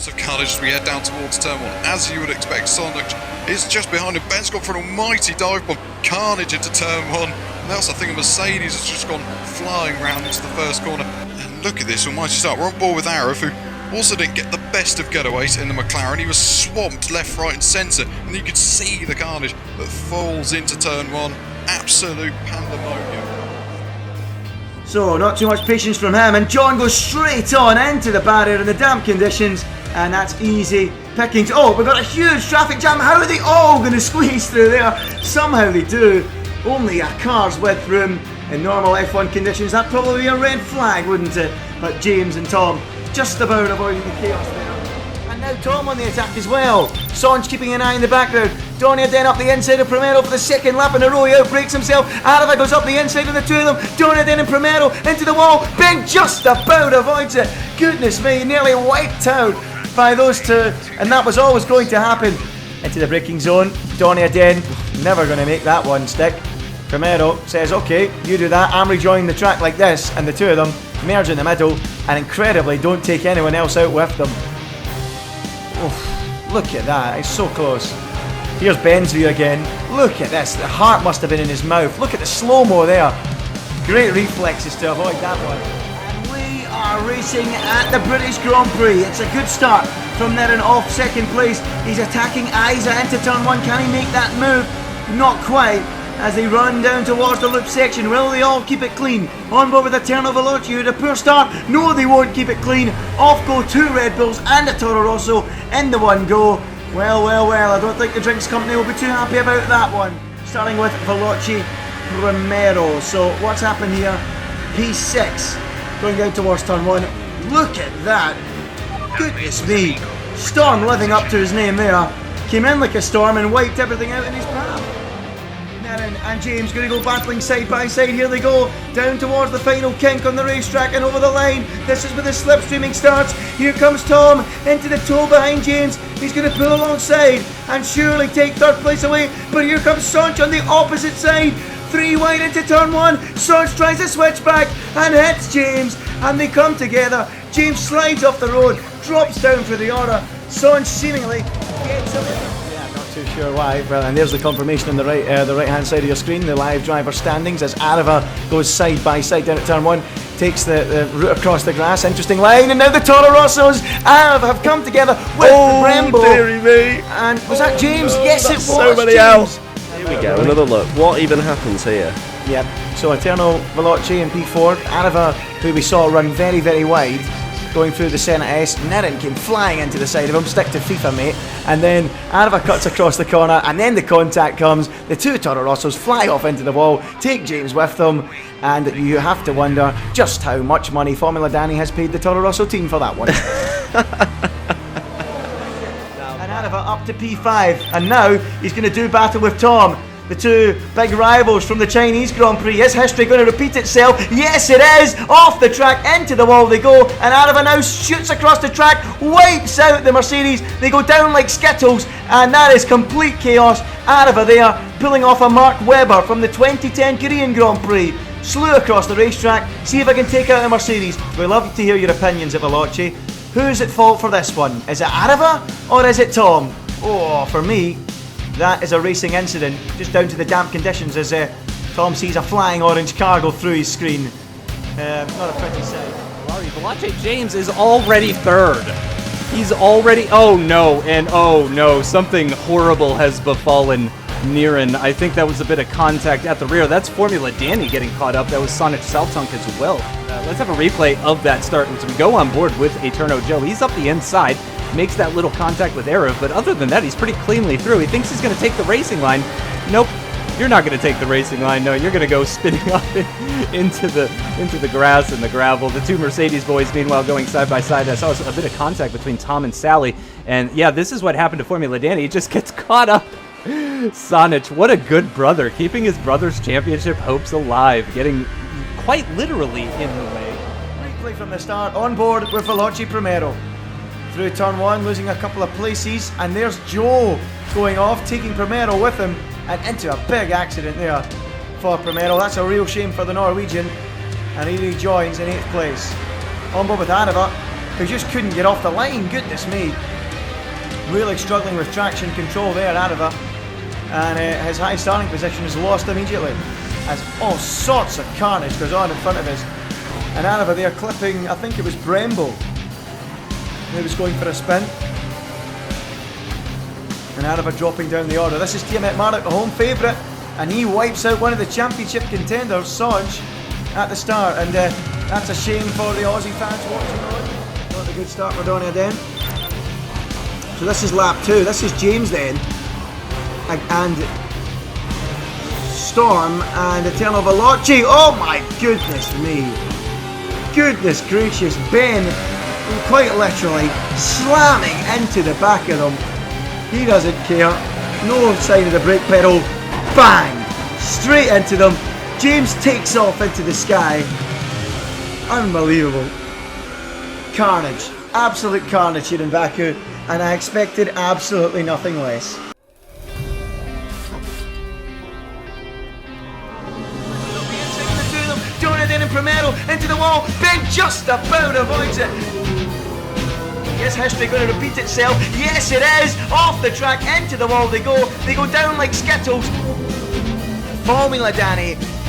lots of carnage as we head down towards turn 1. As you would expect, Sonic is just behind him. Ben's gone for an almighty dive bomb. Carnage into turn 1. And that's, I think, a Mercedes has just gone flying round into the first corner. And look at this almighty start. We're on board with Arif, who also didn't get the best of getaways in the McLaren. He was swamped left, right and centre. And you could see the carnage that falls into turn 1. Absolute pandemonium. So, not too much patience from him, and John goes straight on into the barrier in the damp conditions, and that's easy pickings. Oh, we've got a huge traffic jam. How are they all going to squeeze through there? Somehow they do. Only a car's width room in normal F1 conditions. That'd probably be a red flag, wouldn't it? But James and Tom just about avoiding the chaos there. And now Tom on the attack as well. Sonj keeping an eye in the background. Donia then up the inside of Primero for the second lap in a row. He outbreaks himself. Arava goes up the inside of the two of them. Donia then and Primero into the wall. Ben just about avoids it. Goodness me, nearly wiped out by those two. And that was always going to happen. Into the braking zone. Donia then never going to make that one stick. Primero says, okay, you do that. I'm rejoining the track like this. And the two of them merge in the middle. And incredibly don't take anyone else out with them. Oof, look at that. It's so close. Here's Ben's view again. Look at this. The heart must have been in his mouth. Look at the slow-mo there. Great reflexes to avoid that one. And we are racing at the British Grand Prix. It's a good start from there and off second place. He's attacking Isa into turn 1. Can he make that move? Not quite. As they run down towards the loop section, will they all keep it clean? On board with Eterno Veloce, who had a poor start. No, they won't keep it clean. Off go two Red Bulls and a Toro Rosso in the one go. Well, I don't think the drinks company will be too happy about that one. Starting with Veloce Primero. So what's happened here? P6 going down towards turn 1. Look at that. Goodness me. Storm living up to his name there. Came in like a storm and wiped everything out in his path. And James going to go battling side by side. Here they go down towards the final kink on the racetrack and over the line. This is where the slipstreaming starts. Here comes Tom into the toe behind James. He's going to pull alongside and surely take third place away. But here comes Sonch on the opposite side. 3 wide into turn 1. Sonch tries to switch back and hits James, and they come together. James slides off the road, drops down for the order. Sonch seemingly gets him. Too sure why. Well, and there's the confirmation on the right hand side of your screen, the live driver standings as Arava goes side by side down at turn 1, takes the route across the grass. Interesting line, and now the Toro Rossos have come together with Brembo. Dearie me. And was that James? Oh, yes, it was. So many James. Here we go, another look. What even happens here? Yep. So Eterno Veloce in P4, Arava, who we saw run very, very wide, going through the centre S. Niren came flying into the side of him. Stick to FIFA, mate. And then Arava cuts across the corner, and then the contact comes. The two Toro Rossos fly off into the wall, take James with them, and you have to wonder just how much money Formula Danny has paid the Toro Rosso team for that one. And Arava up to P5, and now he's going to do battle with Tom. The two big rivals from the Chinese Grand Prix. Is history going to repeat itself? Yes, it is! Off the track, into the wall they go, and Arava now shoots across the track, wipes out the Mercedes. They go down like Skittles, and that is complete chaos. Arava there, pulling off a Mark Webber from the 2010 Korean Grand Prix. Slew across the racetrack. See if I can take out the Mercedes. We'd love to hear your opinions at Veloce. Who's at fault for this one? Is it Arava, or is it Tom? Oh, for me, that is a racing incident, just down to the damp conditions as Tom sees a flying orange car go through his screen. Not a pretty sight. Veloce James is already third. He's already... Oh no, something horrible has befallen Niren. I think that was a bit of contact at the rear. That's Formula Danny getting caught up. That was Sonic Saltunk as well. Let's have a replay of that start as we go on board with Eterno Joe. He's up the inside, makes that little contact with Arif, but other than that, he's pretty cleanly through. He thinks he's going to take the racing line. Nope, you're not going to take the racing line. No, you're going to go spinning up into the grass and the gravel. The two Mercedes boys, meanwhile, going side by side. I saw a bit of contact between Tom and Sally, and yeah, this is what happened to Formula Danny. He just gets caught up. Sonic, what a good brother, keeping his brother's championship hopes alive, getting quite literally in the way. Replay from the start, on board with Veloce Primero. Through turn 1, losing a couple of places, and there's Joe going off, taking Primero with him, and into a big accident there for Primero. That's a real shame for the Norwegian, and he rejoins in 8th place. On board with Arava, who just couldn't get off the line. Goodness me. Really struggling with traction control there, Arava. And his high starting position is lost immediately as all sorts of carnage goes on in front of us. And Arava there clipping, I think it was Brembo. He was going for a spin. And Arava dropping down the order. This is Tiamat Marik, the home favourite, and he wipes out one of the championship contenders, Sonj, at the start. And that's a shame for the Aussie fans watching on. Not a good start for Donny then. So this is lap 2. This is James then. And Storm and Eternal Veloce. Oh my goodness me. Goodness gracious. Ben, quite literally, slamming into the back of them. He doesn't care. No sign of the brake pedal. Bang! Straight into them. James takes off into the sky. Unbelievable. Carnage. Absolute carnage here in Baku. And I expected absolutely nothing less. Then in Primero into the wall. Ben just about avoids it. Is history going to repeat itself? Yes, it is. Off the track, into the wall they go. They go down like Skittles. Formula Danny